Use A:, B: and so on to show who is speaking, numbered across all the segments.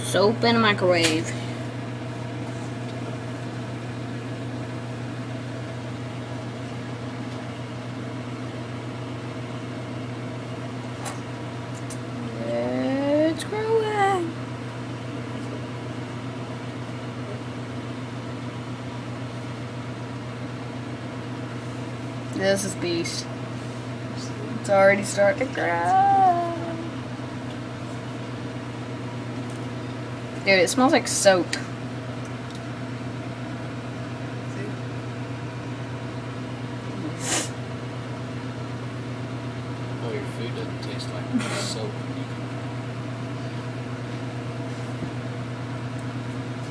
A: Soap in a microwave. It's growing. This is beast. It's already starting to grow. Dude, it smells like soap.
B: Oh, your food doesn't taste like soap.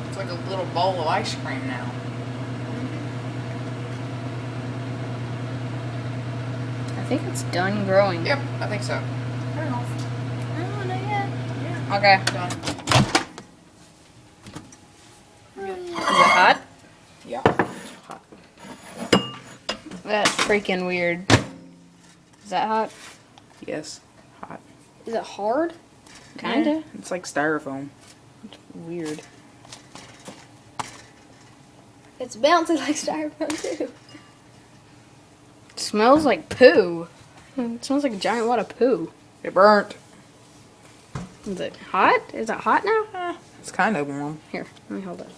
C: It's like a little bowl of ice cream now.
A: I think it's done growing.
C: Yep, I think so. Turn it off.
A: Oh, not yet.
C: Yeah.
A: Okay.
C: Done.
A: Is it hot?
C: Yeah. Hot.
A: That's freaking weird. Is that hot?
C: Yes. Hot.
A: Is it hard? Kinda.
C: Yeah, it's like styrofoam. It's weird.
D: It's bouncing like styrofoam too.
A: It smells like poo. It smells like a giant wad of poo.
C: It burnt.
A: Is it hot? Is it hot now?
C: It's kind of warm.
A: Here, let me hold it.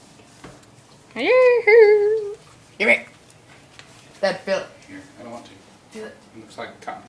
C: Give me. That Phil.
B: Here, I don't want to.
C: Do it.
B: It looks like cotton.